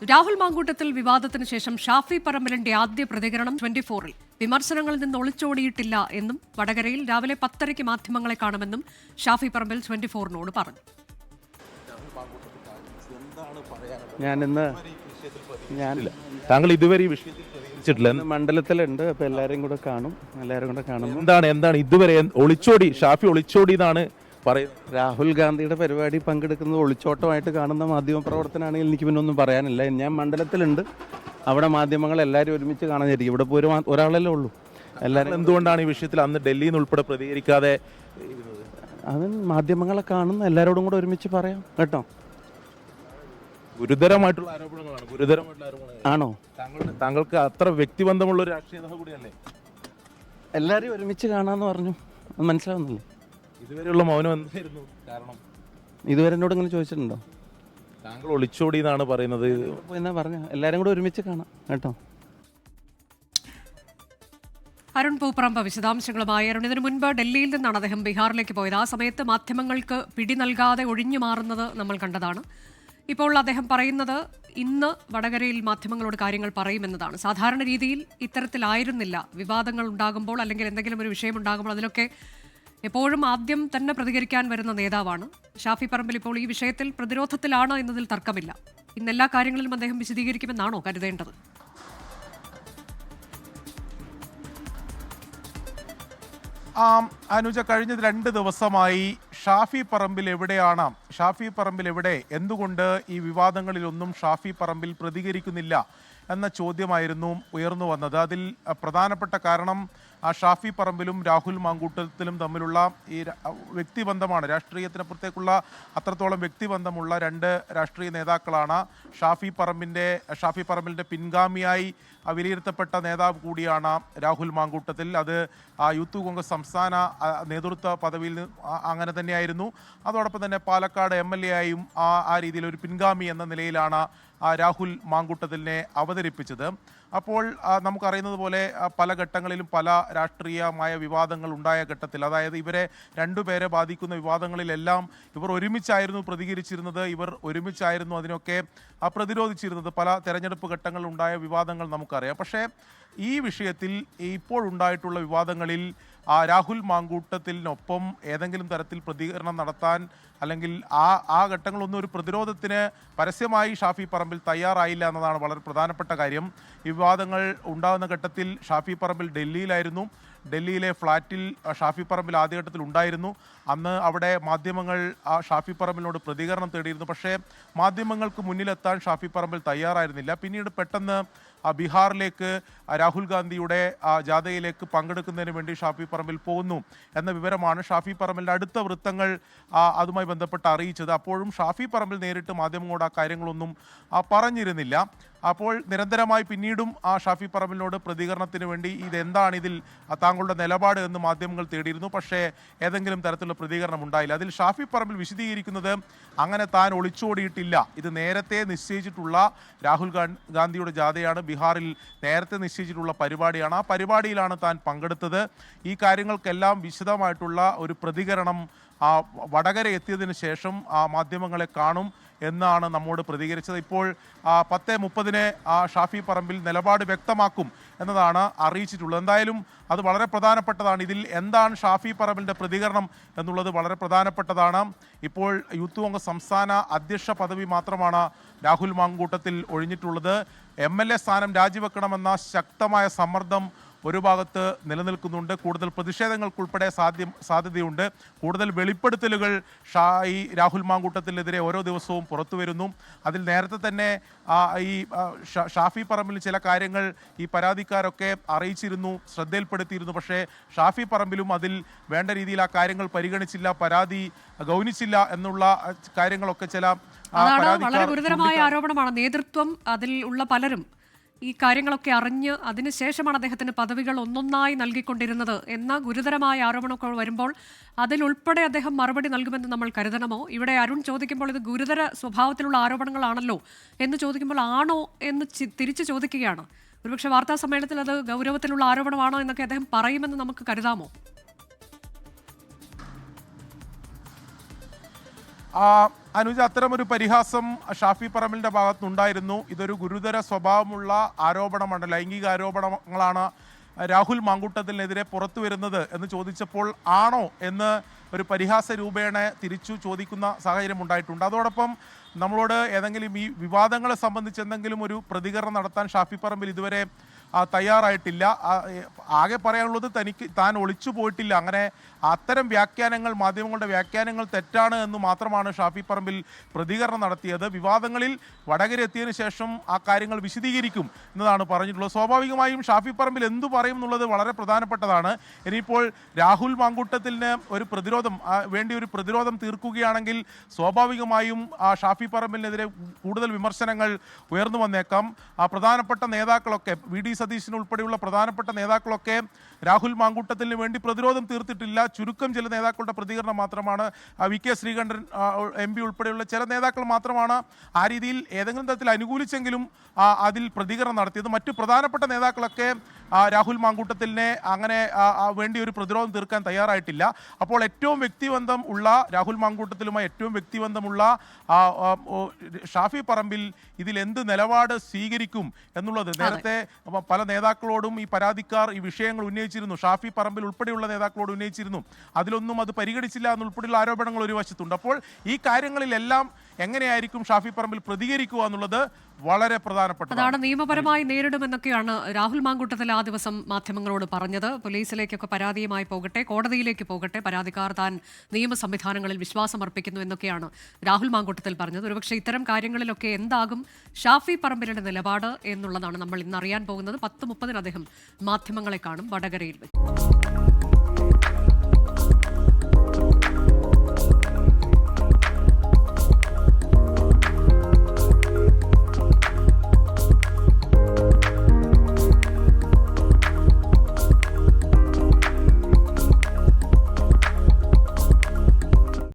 രാഹുൽ മാങ്കൂട്ടത്തിൽ വിവാദത്തിന് ശേഷം ഷാഫി പറമ്പലിന്റെ ആദ്യ പ്രതികരണം 24-ൽ വിമർശനങ്ങളിൽ നിന്ന് ഒളിച്ചോടിയിട്ടില്ല എന്നും വടകരയിൽ രാവിലെ 10:30 മാധ്യമങ്ങളെ കാണുമെന്നും ഷാഫി പറമ്പൽ 24-നോട് പറഞ്ഞു. താങ്കൾ ഇതുവരെ ഈ വിഷയത്തിൽ പ്രതികരിച്ചിട്ടില്ല. മണ്ഡലത്തിലുണ്ട്, അപ്പൊ എല്ലാവരും കൂടെ കാണും. എന്താണ് ഇതുവരെ ഷാഫി ഒളിച്ചോടി എന്നാണ് പറയുന്നത്? രാഹുൽ ഗാന്ധിയുടെ പരിപാടി പങ്കെടുക്കുന്നത് ഒളിച്ചോട്ടമായിട്ട് കാണുന്ന മാധ്യമ പ്രവർത്തനമാണെങ്കിൽ എനിക്ക് പിന്നെ ഒന്നും പറയാനില്ല. ഞാൻ മണ്ഡലത്തിലുണ്ട്, അവിടെ മാധ്യമങ്ങൾ എല്ലാവരും ഒരുമിച്ച് കാണാനായിരിക്കും. ഇവിടെ ഇപ്പോൾ ഒരാളല്ലേ ഉള്ളൂ. എല്ലാവരും എന്തുകൊണ്ടാണ് ഈ വിഷയത്തിൽ അന്ന് ഡൽഹിയിൽ നിന്ന് ഉൾപ്പെടെ പ്രതികരിക്കാതെ? അത് മാധ്യമങ്ങളെ കാണുന്ന എല്ലാവരോടും കൂടെ ഒരുമിച്ച് പറയാം കേട്ടോ. ഗുരുതരമായിട്ടുള്ള ആരോപണങ്ങളാണ്. ആണോ? താങ്കൾക്ക് അത്ര വ്യക്തിബന്ധമുള്ള ഒരു രാഷ്ട്രീയ നേതാവ് കൂടിയല്ലേ? എല്ലാവരും ഒരുമിച്ച് കാണാന്ന് പറഞ്ഞു. അത് മനസ്സിലാവുന്നില്ലേ? ഇതുവരെയുള്ള മൗനം എന്തായിരുന്നു കാരണം? ഇതുവരെ എന്നോട് ഇങ്ങനെ ചോദിച്ചിട്ടുണ്ടോ? താങ്കൾ ഒളിച്ചോടി എന്നാണ് പറയുന്നത്. എന്നാ പറഞ്ഞ എല്ലാവരും കൂടെ ഒരുമിച്ച് കാണാം കേട്ടോ. അരുൺ പൂപ്പറമ്പ് വിശദാംശങ്ങളുമായി. അരുൺ, ഇതിനു മുൻപ് ഡൽഹിയിൽ നിന്നാണ് അദ്ദേഹം ബീഹാറിലേക്ക് പോയത്. ആ സമയത്ത് മാധ്യമങ്ങൾക്ക് പിടി നൽകാതെ ഒഴിഞ്ഞു മാറുന്നത് നമ്മൾ കണ്ടതാണ്. ഇപ്പോൾ അദ്ദേഹം പറയുന്നത് ഇന്ന് വടകരയിൽ മാധ്യമങ്ങളോട് കാര്യങ്ങൾ പറയുമെന്നതാണ്. സാധാരണ രീതിയിൽ ഇത്തരത്തിലായിരുന്നില്ല. വിവാദങ്ങൾ ഉണ്ടാകുമ്പോൾ അല്ലെങ്കിൽ എന്തെങ്കിലും ഒരു വിഷയം ഉണ്ടാകുമ്പോൾ അതിലൊക്കെ എപ്പോഴും ആദ്യം തന്നെ പ്രതികരിക്കാൻ വരുന്ന നേതാവാണ് ഷാഫി പറമ്പിൽ. ഇപ്പോൾ ഈ വിഷയത്തിൽ പ്രതിരോധത്തിലാണ് എന്നതിൽ തർക്കമില്ല. ഇന്ന് എല്ലാ കാര്യങ്ങളിലും അദ്ദേഹം വിശദീകരിക്കുമെന്നാണോ കരുതേണ്ടത്? അനുജ, കഴിഞ്ഞ 2 ദിവസമായി ഷാഫി പറമ്പിൽ എവിടെ, എന്തുകൊണ്ട് ഈ വിവാദങ്ങളിലൊന്നും ഷാഫി പറമ്പിൽ പ്രതികരിക്കുന്നില്ല എന്ന ചോദ്യമായിരുന്നു ഉയർന്നു വന്നത്. അതിൽ പ്രധാനപ്പെട്ട കാരണം ഷാഫി പറമ്പിലും രാഹുൽ മാങ്കൂട്ടത്തിലും തമ്മിലുള്ള ഈ വ്യക്തിബന്ധമാണ്. രാഷ്ട്രീയത്തിനപ്പുറത്തേക്കുള്ള അത്രത്തോളം വ്യക്തിബന്ധമുള്ള 2 രാഷ്ട്രീയ നേതാക്കളാണ്. ഷാഫി പറമ്പിലിൻ്റെ പിൻഗാമിയായി വിലയിരുത്തപ്പെട്ട നേതാവ് കൂടിയാണ് രാഹുൽ മാങ്കൂട്ടത്തിൽ. അത് യൂത്ത് കോൺഗ്രസ് സംസ്ഥാന നേതൃത്വ പദവിയിൽ അങ്ങനെ തന്നെയായിരുന്നു. അതോടൊപ്പം തന്നെ പാലക്കാട് MLA ആയും ആ രീതിയിൽ ഒരു പിൻഗാമി എന്ന നിലയിലാണ് രാഹുൽ മാങ്കൂട്ടത്തിലിനെ അവതരിപ്പിച്ചത്. അപ്പോൾ നമുക്കറിയുന്നത് പോലെ പല ഘട്ടങ്ങളിലും പല രാഷ്ട്രീയമായ വിവാദങ്ങൾ ഉണ്ടായ ഘട്ടത്തിൽ, അതായത് ഇവരെ 2 പേരെ ബാധിക്കുന്ന വിവാദങ്ങളിലെല്ലാം ഇവർ ഒരുമിച്ചായിരുന്നു പ്രതികരിച്ചിരുന്നത്. ഇവർ ഒരുമിച്ചായിരുന്നു അതിനൊക്കെ പ്രതിരോധിച്ചിരുന്നത്. പല തെരഞ്ഞെടുപ്പ് ഘട്ടങ്ങളിൽ ഉണ്ടായ വിവാദങ്ങൾ നമുക്കറിയാം. പക്ഷേ ഈ വിഷയത്തിൽ ഇപ്പോൾ ഉണ്ടായിട്ടുള്ള വിവാദങ്ങളിൽ രാഹുൽ മാങ്കൂട്ടത്തിനൊപ്പം ഏതെങ്കിലും തരത്തിൽ പ്രതികരണം നടത്താൻ അല്ലെങ്കിൽ ആ ഘട്ടങ്ങളൊന്നും ഒരു പ്രതിരോധത്തിന് പരസ്യമായി ഷാഫി പറമ്പിൽ തയ്യാറായില്ല എന്നതാണ് വളരെ പ്രധാനപ്പെട്ട കാര്യം. ഈ വിവാദങ്ങൾ ഉണ്ടാകുന്ന ഘട്ടത്തിൽ ഷാഫി പറമ്പിൽ ഡൽഹിയിലായിരുന്നു. ഡൽഹിയിലെ ഫ്ളാറ്റിൽ ഷാഫി പറമ്പിൽ ആദ്യഘട്ടത്തിൽ ഉണ്ടായിരുന്നു. അന്ന് അവിടെ മാധ്യമങ്ങൾ ഷാഫി പറമ്പിലിനോട് പ്രതികരണം തേടിയിരുന്നു. പക്ഷേ മാധ്യമങ്ങൾക്ക് മുന്നിലെത്താൻ ഷാഫി പറമ്പിൽ തയ്യാറായിരുന്നില്ല. പിന്നീട് പെട്ടെന്ന് ബീഹാറിലേക്ക് രാഹുൽ ഗാന്ധിയുടെ ജാഥയിലേക്ക് പങ്കെടുക്കുന്നതിന് വേണ്ടി ഷാഫി പറമ്പിൽ പോകുന്നു എന്ന വിവരമാണ് ഷാഫി പറമ്പിലിൻ്റെ അടുത്ത വൃത്തങ്ങൾ അതുമായി ബന്ധപ്പെട്ട് അറിയിച്ചത്. അപ്പോഴും ഷാഫി പറമ്പിൽ നേരിട്ട് മാധ്യമങ്ങളോട് ആ കാര്യങ്ങളൊന്നും പറഞ്ഞിരുന്നില്ല. അപ്പോൾ നിരന്തരമായി പിന്നീടും ഷാഫി പറമ്പിലിനോട് പ്രതികരണത്തിന് വേണ്ടി ഇതെന്താണ് ഇതിൽ താങ്കളുടെ നിലപാട് എന്ന് മാധ്യമങ്ങൾ തേടിയിരുന്നു. പക്ഷേ ഏതെങ്കിലും തരത്തിലുള്ള പ്രതികരണം ഉണ്ടായില്ല. അതിൽ ഷാഫി പറമ്പിൽ വിശദീകരിക്കുന്നത് അങ്ങനെ താൻ ഒളിച്ചോടിയിട്ടില്ല, ഇത് നേരത്തെ നിശ്ചയിച്ചിട്ടുള്ള രാഹുൽ ഗാന്ധിയുടെ ജാഥയാണ്, ബീഹാറിൽ നേരത്തെ നിശ്ചയിച്ചിട്ടുള്ള പരിപാടിയാണ്. ആ പരിപാടിയിലാണ് താൻ പങ്കെടുത്തത്. ഈ കാര്യങ്ങൾക്കെല്ലാം വിശദമായിട്ടുള്ള ഒരു പ്രതികരണം വടകര എത്തിയതിനു ശേഷം മാധ്യമങ്ങളെ കാണും എന്നാണ് നമ്മോട് പ്രതികരിച്ചത്. ഇപ്പോൾ 10:30 ഷാഫി പറമ്പിൽ നിലപാട് വ്യക്തമാക്കും എന്നതാണ് അറിയിച്ചിട്ടുള്ളത്. എന്തായാലും അത് വളരെ പ്രധാനപ്പെട്ടതാണ്. ഇതിൽ എന്താണ് ഷാഫി പറമ്പിലിൻ്റെ പ്രതികരണം എന്നുള്ളത് വളരെ പ്രധാനപ്പെട്ടതാണ്. ഇപ്പോൾ യൂത്ത് കോൺഗ്രസ് സംസ്ഥാന അധ്യക്ഷ പദവി മാത്രമാണ് രാഹുൽ മാങ്കൂട്ടത്തിൽ ഒഴിഞ്ഞിട്ടുള്ളത്. MLA സ്ഥാനം രാജിവെക്കണമെന്ന ശക്തമായ സമ്മർദ്ദം ഒരു ഭാഗത്ത് നിലനിൽക്കുന്നുണ്ട്. കൂടുതൽ പ്രതിഷേധങ്ങൾക്കുൾപ്പെടെ സാധ്യതയുണ്ട്. കൂടുതൽ വെളിപ്പെടുത്തലുകൾ ഈ രാഹുൽ മാങ്കൂട്ടത്തിനെതിരെ ഓരോ ദിവസവും പുറത്തു വരുന്നു. അതിൽ നേരത്തെ തന്നെ ഈ ഷാഫി പറമ്പിൽ ചില കാര്യങ്ങൾ ഈ പരാതിക്കാരൊക്കെ അറിയിച്ചിരുന്നു, ശ്രദ്ധയിൽപ്പെടുത്തിയിരുന്നു. പക്ഷേ ഷാഫി പറമ്പിലും അതിൽ വേണ്ട രീതിയിൽ ആ കാര്യങ്ങൾ പരിഗണിച്ചില്ല, പരാതി ഗൗനിച്ചില്ല എന്നുള്ള കാര്യങ്ങളൊക്കെ ചില വളരെ ഗുരുതരമായ ആരോപണമാണ്. നേതൃത്വം അതിൽ ഉള്ള പലരും ഈ കാര്യങ്ങളൊക്കെ അറിഞ്ഞ് അതിനുശേഷമാണ് അദ്ദേഹത്തിന് പദവികൾ ഒന്നൊന്നായി നൽകിക്കൊണ്ടിരുന്നത് എന്ന ഗുരുതരമായ ആരോപണമൊക്കെ വരുമ്പോൾ അതിലുൾപ്പെടെ അദ്ദേഹം മറുപടി നൽകുമെന്ന് നമ്മൾ കരുതണമോ? ഇവിടെ അരുൺ ചോദിക്കുമ്പോൾ ഇത് ഗുരുതര സ്വഭാവത്തിലുള്ള ആരോപണങ്ങളാണല്ലോ എന്ന് ചോദിക്കുമ്പോൾ ആണോ എന്ന് തിരിച്ചു ചോദിക്കുകയാണ്. ഒരുപക്ഷെ വാർത്താ സമ്മേളനത്തിൽ അത് ഗൗരവത്തിലുള്ള ആരോപണമാണോ എന്നൊക്കെ അദ്ദേഹം പറയുമെന്ന് നമുക്ക് കരുതാമോ? അനുജ, അത്തരമൊരു പരിഹാസം ഷാഫി പറമ്പിലിന്റെ ഭാഗത്തുനിന്നുണ്ടായിരുന്നു. ഇതൊരു ഗുരുതര സ്വഭാവമുള്ള ആരോപണമാണ്, ലൈംഗിക ആരോപണങ്ങളാണ് രാഹുൽ മാങ്കൂട്ടത്തിനെതിരെ പുറത്തു വരുന്നത് എന്ന് ചോദിച്ചപ്പോൾ ആണോ എന്ന് ഒരു പരിഹാസ രൂപേണ തിരിച്ചു ചോദിക്കുന്ന സാഹചര്യം ഉണ്ടായിട്ടുണ്ട്. അതോടൊപ്പം നമ്മളോട് ഏതെങ്കിലും ഈ വിവാദങ്ങളെ സംബന്ധിച്ച് എന്തെങ്കിലും ഒരു പ്രതികരണം നടത്താൻ ഷാഫി പറമ്പിൽ ഇതുവരെ തയ്യാറായിട്ടില്ല. ആകെ പറയാനുള്ളത് താൻ ഒളിച്ചു പോയിട്ടില്ല, അങ്ങനെ അത്തരം വ്യാഖ്യാനങ്ങൾ, മാധ്യമങ്ങളുടെ വ്യാഖ്യാനങ്ങൾ തെറ്റാണ് എന്ന് മാത്രമാണ് ഷാഫി പറമ്പിൽ പ്രതികരണം നടത്തിയത്. വിവാദങ്ങളിൽ വടകര എത്തിയതിനു ശേഷം ആ കാര്യങ്ങൾ വിശദീകരിക്കും എന്നതാണ് പറഞ്ഞിട്ടുള്ളത്. സ്വാഭാവികമായും ഷാഫി പറമ്പിൽ എന്തു പറയും എന്നുള്ളത് വളരെ പ്രധാനപ്പെട്ടതാണ്. ഇനിയിപ്പോൾ രാഹുൽ മാങ്കൂട്ടത്തിന് ഒരു പ്രതിരോധം തീർക്കുകയാണെങ്കിൽ സ്വാഭാവികമായും ഷാഫി പറമ്പിലിനെതിരെ കൂടുതൽ വിമർശനങ്ങൾ ഉയർന്നു വന്നേക്കാം. പ്രധാനപ്പെട്ട നേതാക്കളൊക്കെ, വി.ഡി. സതീശൻ ഉൾപ്പെടെയുള്ള പ്രധാനപ്പെട്ട നേതാക്കളൊക്കെ രാഹുൽ മാങ്കൂട്ടത്തിന് വേണ്ടി പ്രതിരോധം തീർത്തിട്ടില്ല. ചുരുക്കം ചില നേതാക്കളുടെ പ്രതികരണം മാത്രമാണ്, വി.കെ. ശ്രീകണ്ഠൻ MP ഉൾപ്പെടെയുള്ള ചില നേതാക്കൾ മാത്രമാണ് ആ രീതിയിൽ ഏതെങ്കിലും തരത്തിൽ അനുകൂലിച്ചെങ്കിലും അതിൽ പ്രതികരണം നടത്തിയത്. മറ്റു പ്രധാനപ്പെട്ട നേതാക്കളൊക്കെ രാഹുൽ മാങ്കൂട്ടത്തിനെ അങ്ങനെ വേണ്ടി ഒരു പ്രതിരോധം തീർക്കാൻ തയ്യാറായിട്ടില്ല. അപ്പോൾ ഏറ്റവും വ്യക്തിബന്ധം ഉള്ള രാഹുൽ മാങ്കൂട്ടത്തിലുമായി ഏറ്റവും വ്യക്തിബന്ധമുള്ള ഷാഫി പറമ്പിൽ ഇതിൽ എന്ത് നിലപാട് സ്വീകരിക്കും എന്നുള്ളത് നേരത്തെ പല നേതാക്കളോടും ഈ പരാതിക്കാർ ഈ വിഷയങ്ങൾ ഉന്നയിച്ചിരുന്നു. ഷാഫി പറമ്പിൽ ഉൾപ്പെടെയുള്ള നേതാക്കളോട് ഉന്നയിച്ചിരുന്നു. അതിലൊന്നും അത് പരിഗണിച്ചില്ല എന്നുൾപ്പെടെയുള്ള ആരോപണങ്ങൾ ഒരു വശത്തുണ്ട്. അപ്പോൾ ഈ കാര്യങ്ങളിലെല്ലാം എങ്ങനെയായിരിക്കും ഷാഫി പറമ്പിൽ പ്രതികരിക്കുക എന്നുള്ളത് വളരെ പ്രധാനപ്പെട്ടതാണ്. അതാണ് നിയമപരമായി നേരിടുമെന്നൊക്കെയാണ് രാഹുൽ മാങ്കൂട്ടത്തിൽ ആ ദിവസം മാധ്യമങ്ങളോട് പറഞ്ഞത്. പോലീസിലേക്കൊക്കെ പരാതിയുമായി പോകട്ടെ, കോടതിയിലേക്ക് പോകട്ടെ, പരാതിക്കാർ താൻ നിയമ സംവിധാനങ്ങളിൽ വിശ്വാസം അർപ്പിക്കുന്നു എന്നൊക്കെയാണ് രാഹുൽ മാങ്കൂട്ടത്തിൽ പറഞ്ഞത്. ഒരുപക്ഷെ ഇത്തരം കാര്യങ്ങളിലൊക്കെ എന്താകും ഷാഫി പറമ്പിലിന്റെ നിലപാട് എന്നുള്ളതാണ് നമ്മൾ ഇന്ന് അറിയാൻ പോകുന്നത്. 10:30 അദ്ദേഹം മാധ്യമങ്ങളെ കാണും വടകരയിൽ വെച്ച്.